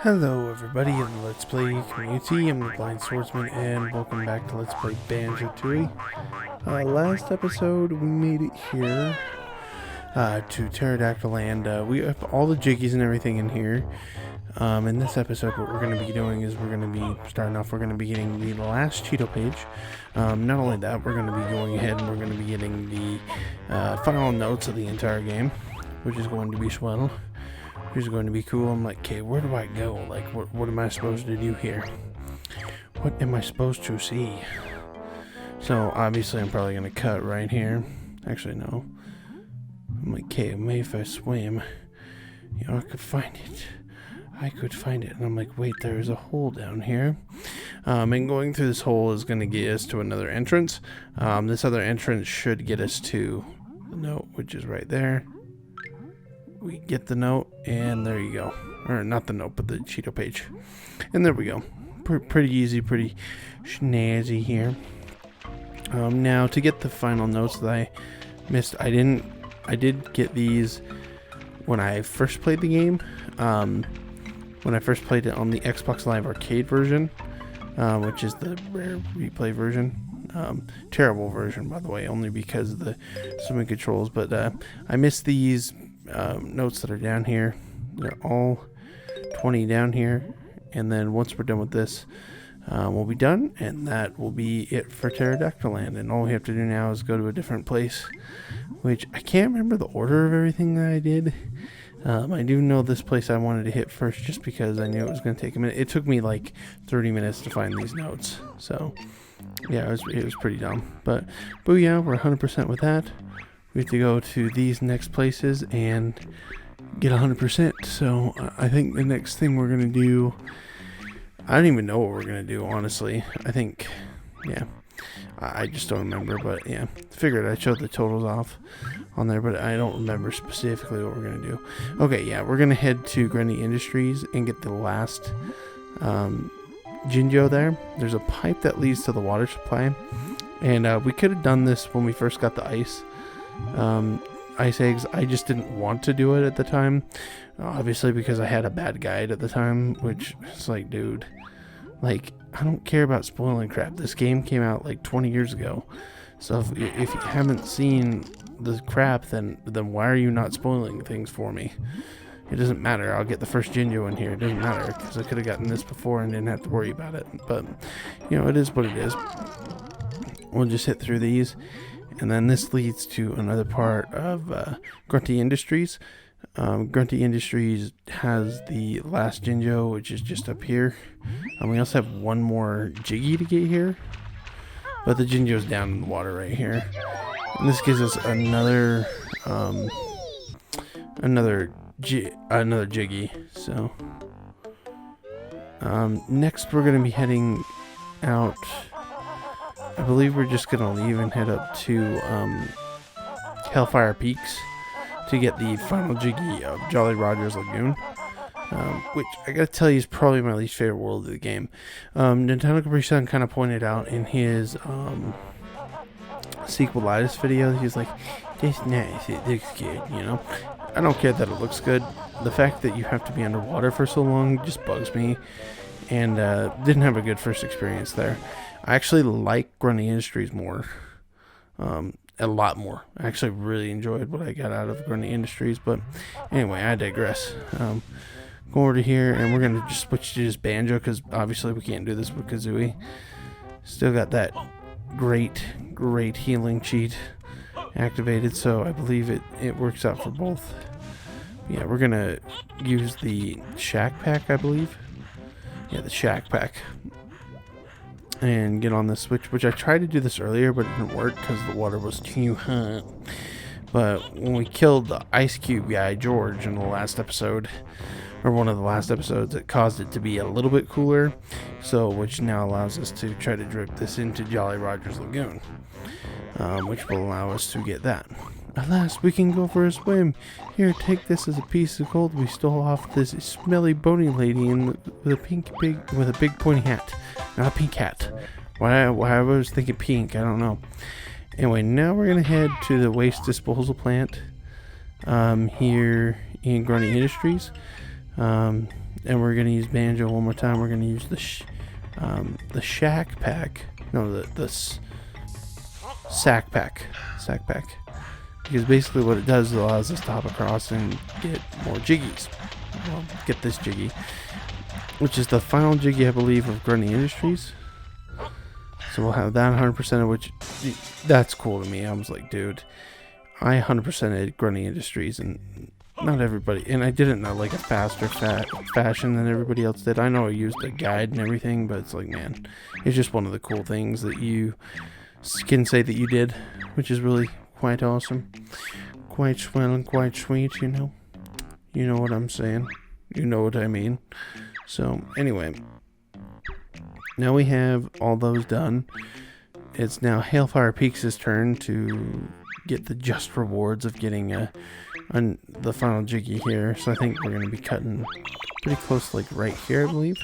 Hello everybody in the Let's Play community, I'm the Blind Swordsman and welcome back to Let's Play Banjo Tooie. Last episode we made it here to Pterodactyl Land. We have all the jiggies and everything in here. In this episode what we're going to be doing is we're going to be starting off, we're going to be getting the last Cheeto page. Not only that, we're going to be going ahead and we're going to be getting the final notes of the entire game, which is going to be swell. Which is going to be cool. I'm like, okay, where do I go? Like, what am I supposed to do here? What am I supposed to see? So, obviously, I'm probably going to cut right here. Actually, no. I'm like, okay, maybe if I swim, you know, I could find it. I could find it. And I'm like, wait, there's a hole down here. And going through this hole is going to get us to another entrance. This other entrance should get us to the note, which is right there. We get the note, and there you go. Or not the note, but the Cheeto page. And there we go. Pretty easy, pretty snazzy here. Now, to get the final notes that I missed, I did get these when I first played the game. When I first played it on the Xbox Live Arcade version, which is the rare replay version. Terrible version, by the way, only because of the swimming controls. But I missed these notes that are down here. They're all 20 down here, and then once we're done with this, we'll be done, and that will be it for Pterodactyl Land. And all we have to do now is go to a different place, which I can't remember the order of everything that I did. I do know this place I wanted to hit first just because I knew it was going to take a minute. It took me like 30 minutes to find these notes, so yeah, it was pretty dumb. But yeah, we're 100% with that. We have to go to these next places and get 100%. So I think the next thing we're going to do, I don't even know what we're going to do, honestly. I think, yeah, I just don't remember. But yeah, figured I'd show the totals off on there, but I don't remember specifically what we're going to do. Okay, yeah, we're going to head to Grundy Industries and get the last Jinjo there. There's a pipe that leads to the water supply. And we could have done this when we first got the ice eggs. I just didn't want to do it at the time, obviously because I had a bad guide at the time, which is like, dude, like, I don't care about spoiling crap. This game came out like 20 years ago, so if you haven't seen the crap, then why are you not spoiling things for me? It doesn't matter. I'll get the first Jinjo in here. It doesn't matter, because I could have gotten this before and didn't have to worry about it. But you know, it is what it is. We'll just hit through these. And then this leads to another part of Grunty Industries. Grunty Industries has the last Jinjo, which is just up here. And we also have one more Jiggy to get here. But the Jinjo's down in the water right here. And this gives us another Jiggy. So next we're going to be heading out. I believe we're just going to leave and head up to Hellfire Peaks to get the final Jiggy of Jolly Roger's Lagoon, which I gotta tell you is probably my least favorite world of the game. Nintendo Capri-san kind of pointed out in his sequelitis video, he's like, this nice, it looks good, you know? I don't care that it looks good. The fact that you have to be underwater for so long just bugs me, and didn't have a good first experience there. I actually like Grundy Industries more, a lot more. I actually really enjoyed what I got out of Grundy Industries, but anyway, I digress. Go over to here, and we're going to just switch to just Banjo, because obviously we can't do this with Kazooie. Still got that great healing cheat activated, so I believe it works out for both. Yeah, we're going to use the Shack Pack, I believe. Yeah, the Shack Pack. And get on the switch, which I tried to do this earlier, but it didn't work because the water was too hot. But when we killed the Ice Cube guy, George, in the last episode, or one of the last episodes, it caused it to be a little bit cooler, so which now allows us to try to drip this into Jolly Roger's Lagoon, which will allow us to get that. At last, we can go for a swim. Here, take this as a piece of gold we stole off this smelly bony lady with a big pointy hat. Not a pink hat. Why I was thinking pink, I don't know. Anyway, now we're gonna head to the waste disposal plant here in Grundy Industries. and we're gonna use Banjo one more time. We're gonna use the shack pack. No, the sack pack. Sack pack. Because basically what it does is allows us to hop across and get more jiggies. Well, get this jiggy, which is the final jiggy, I believe, of Grundy Industries. So we'll have that 100% of which, that's cool to me. I was like, dude, I 100%ed Grundy Industries, and not everybody, and I did it in like a faster fashion than everybody else did. I know I used a guide and everything, but it's like, man, it's just one of the cool things that you can say that you did, which is really quite awesome, quite swell and quite sweet, you know what I'm saying, you know what I mean. So anyway, now we have all those done. It's now Hailfire Peaks' turn to get the just rewards of getting the final jiggy here. So I think we're going to be cutting pretty close, like right here, I believe.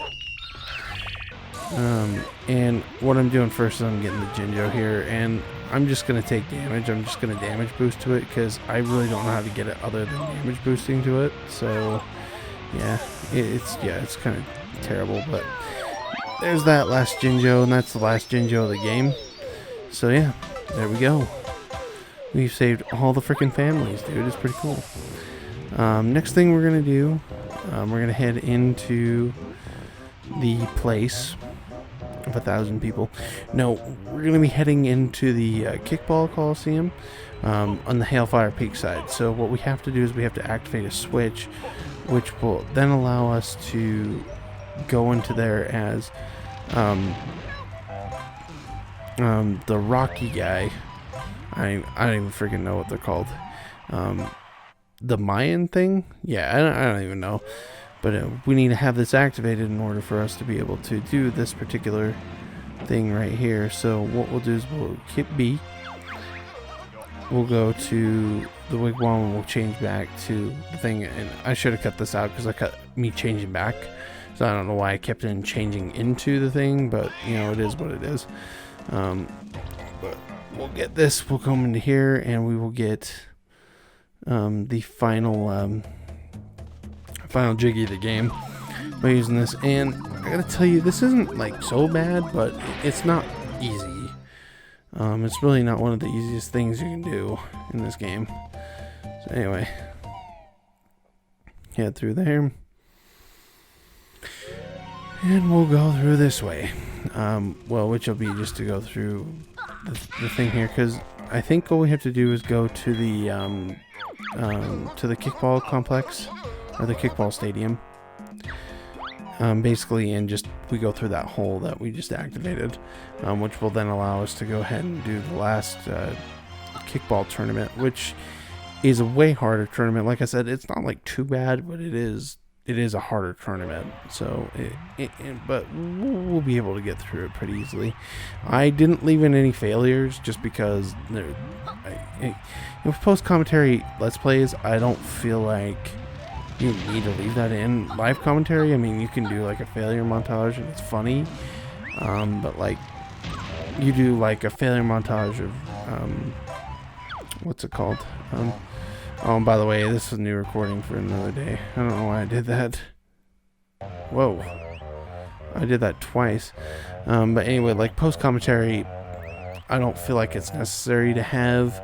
And what I'm doing first is I'm getting the Banjo here, and I'm just going to take damage. I'm just going to damage boost to it, because I really don't know how to get it other than damage boosting to it. So yeah, it's kind of terrible, but there's that last Banjo, and that's the last Banjo of the game. So yeah, there we go. We've saved all the freaking families, dude. It's pretty cool. Next thing we're going to do, we're going to head into the place of 1,000 people. No, we're going to be heading into the Kickball Coliseum on the Hailfire Peak side. So what we have to do is we have to activate a switch, which will then allow us to go into there as the Rocky guy. I don't even freaking know what they're called. The Mayan thing? Yeah, I don't even know. But we need to have this activated in order for us to be able to do this particular thing right here. So what we'll do is we'll hit B. We'll go to the wigwam and we'll change back to the thing. And I should have cut this out because I cut me changing back. So I don't know why I kept in changing into the thing, but you know, it is what it is. But we'll get this, we'll come into here, and we will get the final jiggy of the game by using this. And I gotta tell you, this isn't like so bad, but it's not easy. It's really not one of the easiest things you can do in this game. So anyway, head through there, and we'll go through this way. Well, which will be just to go through the thing here, because I think all we have to do is go to the kickball complex, or the kickball stadium, basically, and just we go through that hole that we just activated, which will then allow us to go ahead and do the last kickball tournament, which is a way harder tournament. Like I said, it's not like too bad, but it is a harder tournament. So but we'll be able to get through it pretty easily. I didn't leave in any failures just because with post commentary let's plays, I don't feel like you need to leave that in live commentary. I mean, you can do like a failure montage and it's funny, but like you do like a failure montage of what's it called? Oh, and by the way, this is a new recording for another day. I don't know why I did that. Whoa. I did that twice. But anyway, like post-commentary, I don't feel like it's necessary to have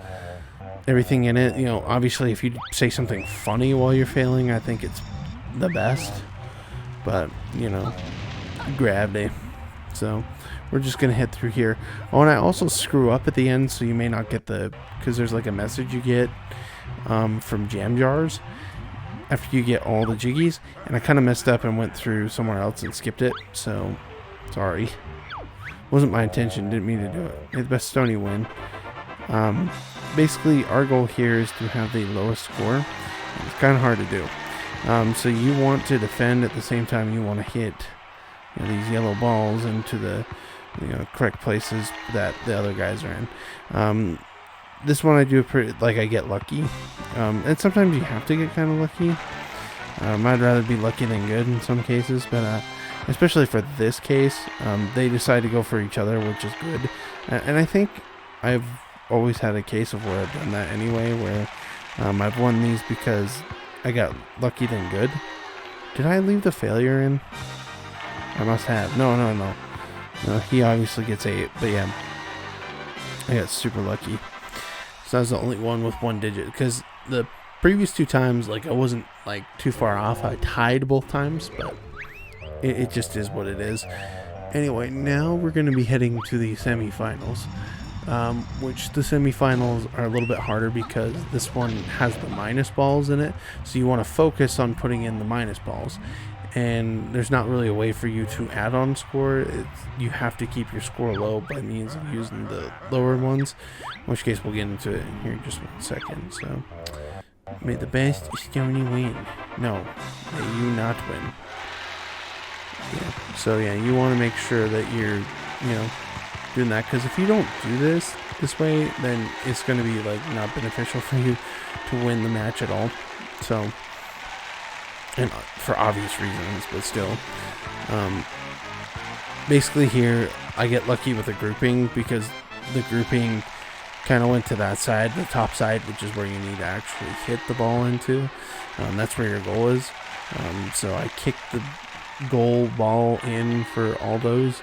everything in it. You know, obviously, if you say something funny while you're failing, I think it's the best. But, you know, gravity. So, we're just going to head through here. Oh, and I also screw up at the end, so you may not get because there's like a message you get from jam jars after you get all the jiggies, and I kind of messed up and went through somewhere else and skipped it, so sorry. Wasn't my intention, didn't mean to do it. May the best Stony win. Basically our goal here is to have the lowest score. It's kind of hard to do, so you want to defend at the same time you want to hit these yellow balls into the correct places that the other guys are in. This one I do I get lucky, and sometimes you have to get kind of lucky. I'd rather be lucky than good in some cases, but especially for this case, they decide to go for each other, which is good. And I think I've always had a case of where I've done that anyway, where I've won these because I got lucky than good. Did I leave the failure in? I must have. No. No, he obviously gets 8, but yeah. I got super lucky. So I was the only one with 1 digit, because the previous 2 times, like, I wasn't, like, too far off. I tied both times, but it just is what it is. Anyway, now we're going to be heading to the semifinals, which the semifinals are a little bit harder because this one has the minus balls in it, so you want to focus on putting in the minus balls, and there's not really a way for you to add on score. You have to keep your score low by means of using the lower ones, in which case we'll get into it here in just 1 second. So, may the best Stony win. No, may you not win. Yeah. So yeah, you want to make sure that you're, doing that, because if you don't do this way, then it's going to be like not beneficial for you to win the match at all. So, and for obvious reasons, but still, basically here I get lucky with the grouping, because the grouping kind of went to that side, the top side, which is where you need to actually hit the ball into. That's where your goal is. So I kicked the goal ball in for all those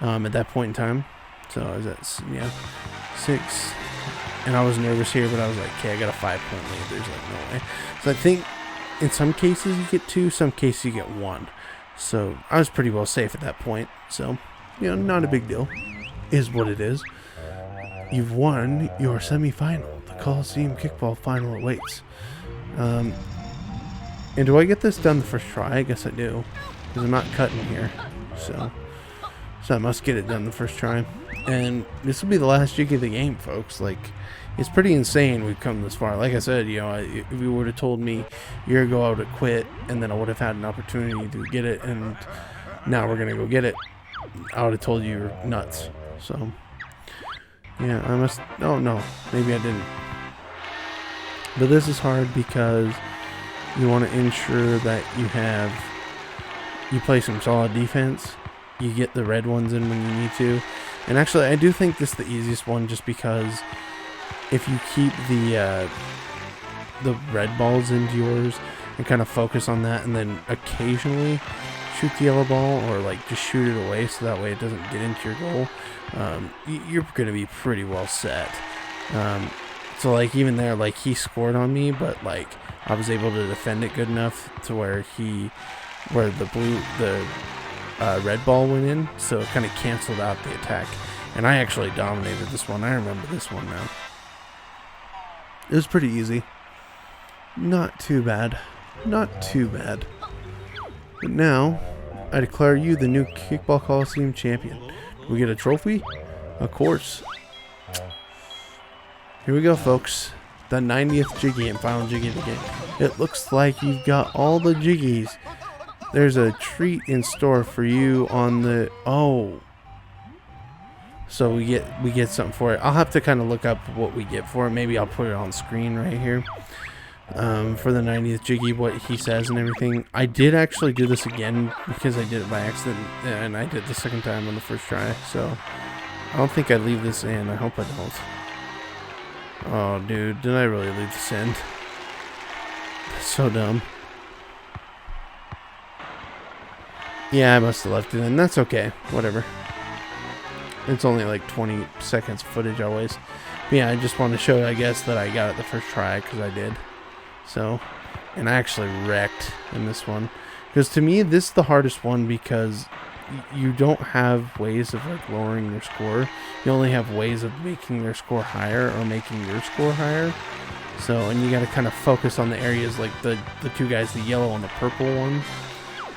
at that point in time. So I was at 6, and I was nervous here, but I was like, okay, I got a 5-point lead. There's like no way. So I think in some cases you get 2, some cases you get 1. So I was pretty well safe at that point. So not a big deal. Is what it is. You've won your semifinal. The Coliseum Kickball final awaits. And do I get this done the first try? I guess I do, because I'm not cutting here. So I must get it done the first try. And this will be the last jig of the game, folks. Like, it's pretty insane we've come this far. Like I said, if you would have told me a year ago I would have quit, and then I would have had an opportunity to get it, and now we're going to go get it, I would have told you you're nuts. So, yeah, I must... Oh, no. Maybe I didn't. But this is hard because you want to ensure that you play some solid defense. You get the red ones in when you need to. And actually, I do think this is the easiest one, just because if you keep the red balls into yours and kind of focus on that, and then occasionally shoot the yellow ball, or like just shoot it away so that way it doesn't get into your goal, you're going to be pretty well set. So like even there, like he scored on me, but like I was able to defend it good enough to where the red ball went in, so it kind of canceled out the attack, and I actually dominated this one. I remember this one now. It was pretty easy. Not too bad. Not too bad. But now, I declare you the new Kickball Coliseum champion. Do we get a trophy? Of course. Here we go, folks. The 90th Jiggy and final Jiggy of the game. It looks like you've got all the Jiggies. There's a treat in store for you on the... Oh. So we get something for it. I'll have to kind of look up what we get for it. Maybe I'll put it on screen right here. For the 90th Jiggy, what he says and everything. I did actually do this again because I did it by accident, and I did the second time on the first try. So I don't think I leave this in. I hope I don't. Oh, dude, did I really leave this in? That's so dumb. Yeah, I must have left it in. That's okay. Whatever. It's only like 20 seconds of footage always. But yeah, I just want to show you, I guess, that I got it the first try, because I did. So, and I actually wrecked in this one. Because to me, this is the hardest one, because you don't have ways of like lowering your score. You only have ways of making their score higher or making your score higher. So, and you got to kind of focus on the areas like the 2 guys, the yellow and the purple one.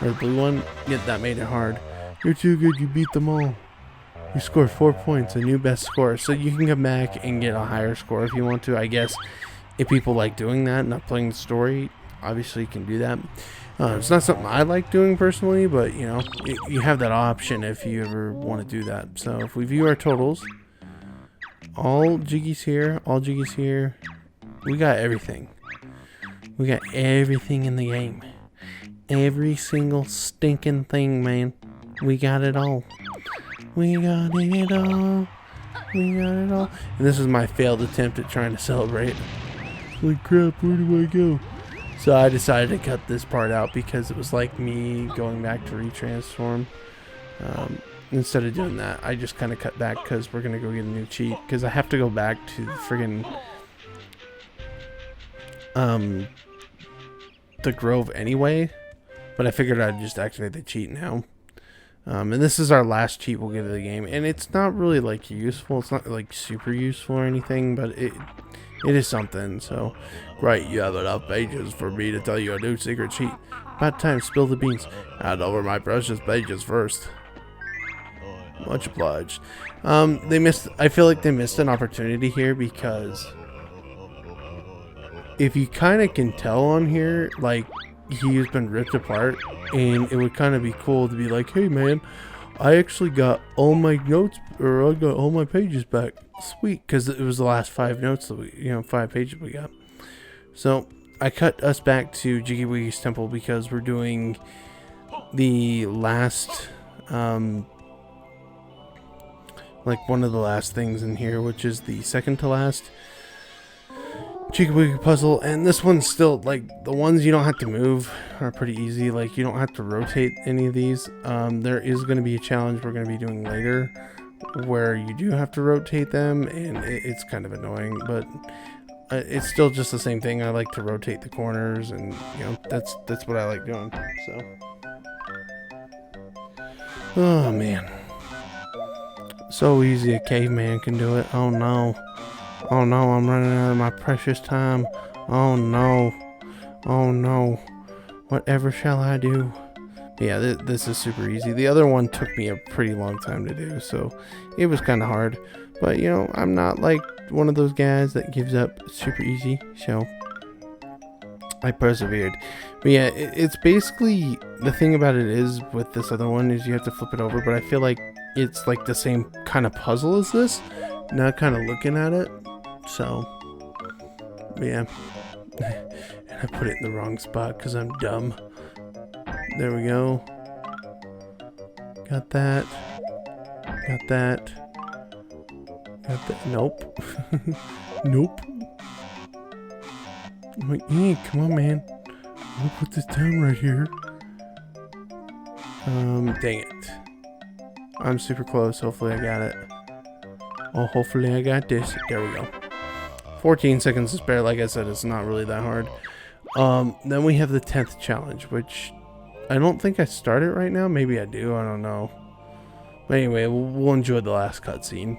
Or the blue one. Yeah, that made it hard. You're too good, you beat them all. You scored 4 points, a new best score. So you can come back and get a higher score if you want to. I guess if people like doing that, not playing the story, obviously you can do that. It's not something I like doing personally, but you have that option if you ever want to do that. So if we view our totals, all Jiggies here, we got everything. We got everything in the game. Every single stinking thing, man. We got it all. We got it all. We got it all. And this is my failed attempt at trying to celebrate. Holy crap, where do I go? So I decided to cut this part out because it was like me going back to retransform. Instead of doing that, I just kind of cut back because we're going to go get a new cheat. Because I have to go back to the friggin' the Grove anyway. But I figured I'd just activate the cheat now. And this is our last cheat we'll get of the game. And it's not really like useful. It's not like super useful or anything. But it is something. So, right, you have enough pages for me to tell you a new secret cheat. About time, spill the beans. Hand over my precious pages first. Much obliged. I feel like they missed an opportunity here because if you kind of can tell on here, like, he's been ripped apart, and it would kind of be cool to be like, hey man, I actually got all my notes, or I got all my pages back. Sweet, because it was the last 5 notes that we, 5 pages we got. So I cut us back to Jiggy Wiggy's temple because we're doing the last, like one of the last things in here, which is the second to last Jiggy Wiggy puzzle. And this one's still, like, the ones you don't have to move are pretty easy. Like, you don't have to rotate any of these. There is going to be a challenge we're going to be doing later where you do have to rotate them, and it's kind of annoying, but it's still just the same thing. I like to rotate the corners, and that's what I like doing. So, oh man, so easy a caveman can do it. Oh no, I'm running out of my precious time. Oh no, whatever shall I do? Yeah, this is super easy. The other one took me a pretty long time to do, so it was kind of hard. But, I'm not like one of those guys that gives up super easy, so I persevered. But yeah, it's basically, the thing about it is, with this other one, is you have to flip it over, but I feel like it's like the same kind of puzzle as this, now kind of looking at it, so, yeah. And I put it in the wrong spot because I'm dumb. There we go. Got that. Nope. Nope. I'm like, hey, come on, man. I'll put this down right here. Dang it. I'm super close. Hopefully I got it. Oh, hopefully I got this. There we go. 14 seconds to spare. Like I said, it's not really that hard. Then we have the 10th challenge, which I don't think I started right now. Maybe I do. I don't know. But anyway, we'll enjoy the last cutscene.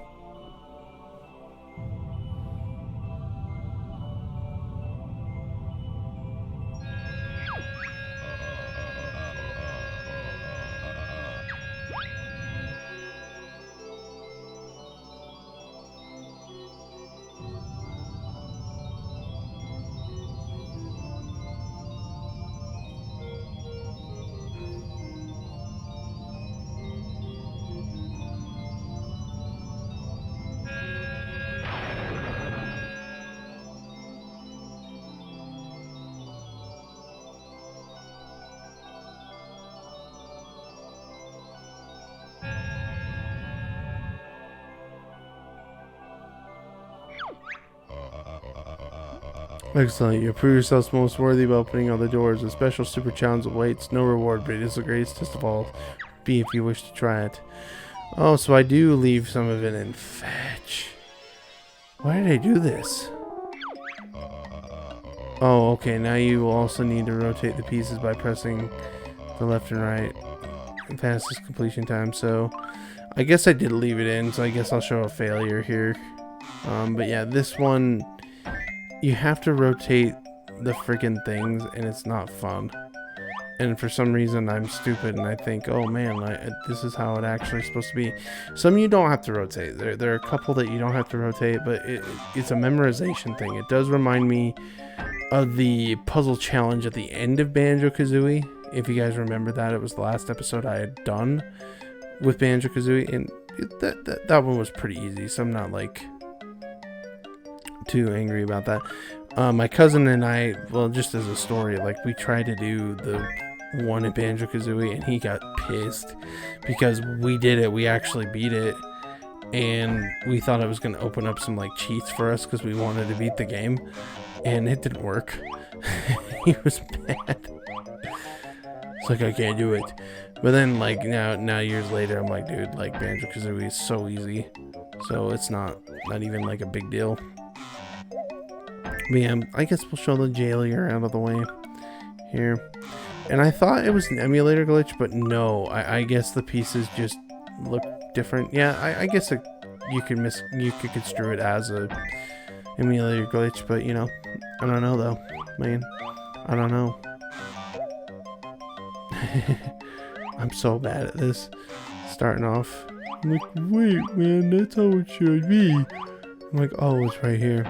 Excellent. You prove yourselves most worthy by opening all the doors. A special super challenge awaits. No reward, but it is the greatest test of all. Be if you wish to try it. Oh, so I do leave some of it in fetch. Why did I do this? Oh, okay. Now you will also need to rotate the pieces by pressing the left and right. Fastest completion time. So I guess I did leave it in, so I guess I'll show a failure here. But yeah, this one, you have to rotate the freaking things, and it's not fun. And for some reason, I'm stupid, and I think, oh man, this is how it actually is supposed to be. Some you don't have to rotate. There are a couple that you don't have to rotate, but it's a memorization thing. It does remind me of the puzzle challenge at the end of Banjo-Kazooie. If you guys remember that, it was the last episode I had done with Banjo-Kazooie, and that one was pretty easy, so I'm not like too angry about that. My cousin and I, well, just as a story, like, we tried to do the one at Banjo-Kazooie, and he got pissed because we did it. We actually beat it, and we thought it was going to open up some like cheats for us because we wanted to beat the game, and it didn't work. He was mad. It's like, I can't do it. But then like now years later, I'm like, dude, like Banjo-Kazooie is so easy, so it's not even like a big deal. But yeah, I guess we'll show the jailier out of the way here. And I thought it was an emulator glitch, but no, I guess the pieces just look different. Yeah, I guess you could construe it as a emulator glitch, but you know, I don't know though, man. I don't know. I'm so bad at this. Starting off, I'm like, wait, man, that's how it should be. I'm like, oh, it's right here.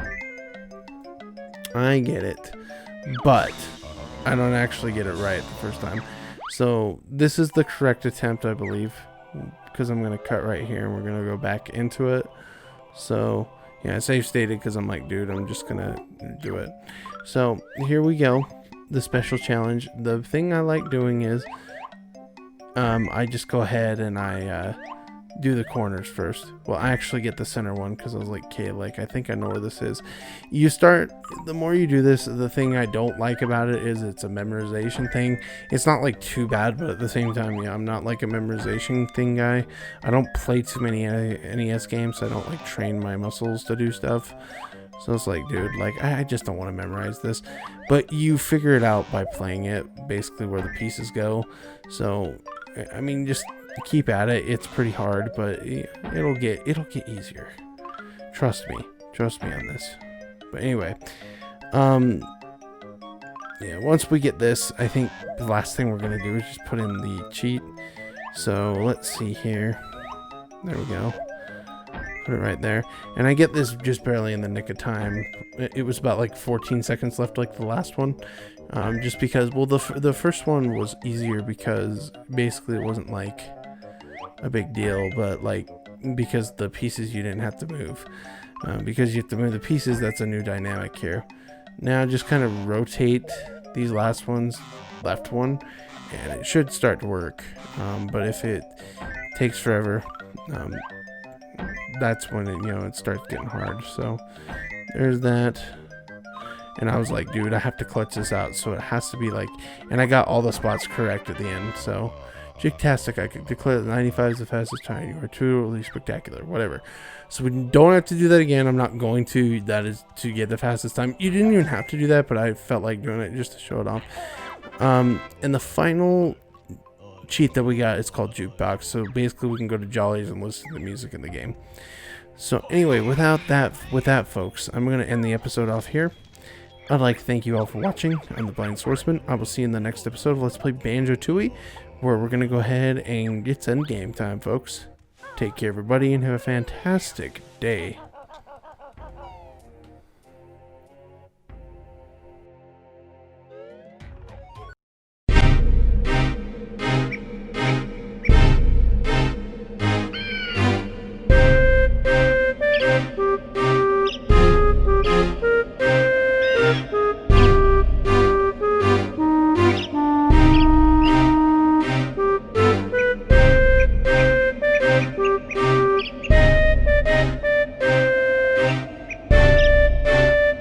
I get it, but I don't actually get it right the first time. So this is the correct attempt, I believe, because I'm gonna cut right here and we're gonna go back into it. So yeah, save stated, because I'm like, dude, I'm just gonna do it. So here we go, the special challenge. The thing I like doing is I just go ahead and I do the corners first. Well, I actually get the center one because I was like, okay, like I think I know where this is. You start, the more you do this, the thing I don't like about it is it's a memorization thing. It's not like too bad, but at the same time, yeah, I'm not like a memorization thing guy. I don't play too many NES games, so I don't like train my muscles to do stuff. So it's like, dude, like I just don't want to memorize this. But you figure it out by playing it, basically where the pieces go. So I mean, just keep at it. It's pretty hard, but it'll get easier. Trust me on this. But anyway, yeah, once we get this, I think the last thing we're gonna do is just put in the cheat. So let's see here. There we go. Put it right there, and I get this just barely in the nick of time. It was about like 14 seconds left, like the last one. Just because, well, the first one was easier because basically it wasn't like a big deal, but like because the pieces you didn't have to move, because you have to move the pieces. That's a new dynamic here. Now just kind of rotate these last ones, left one, and it should start to work. But if it takes forever, that's when it starts getting hard. So there's that. And I was like, dude, I have to clutch this out, so it has to be like, and I got all the spots correct at the end. So jigtastic, I could declare that 95 is the fastest time. You are truly spectacular, whatever. So we don't have to do that again. I'm not going to. That is to get the fastest time. You didn't even have to do that, but I felt like doing it just to show it off. And the final cheat that we got is called Jukebox. So basically we can go to Jolly's and listen to the music in the game. So anyway, with that folks, I'm going to end the episode off here. I'd like to thank you all for watching. I'm the Blind Swordsman. I will see you in the next episode of Let's Play Banjo-Tooie, where we're going to go ahead and get some game time, folks. Take care, everybody, and have a fantastic day.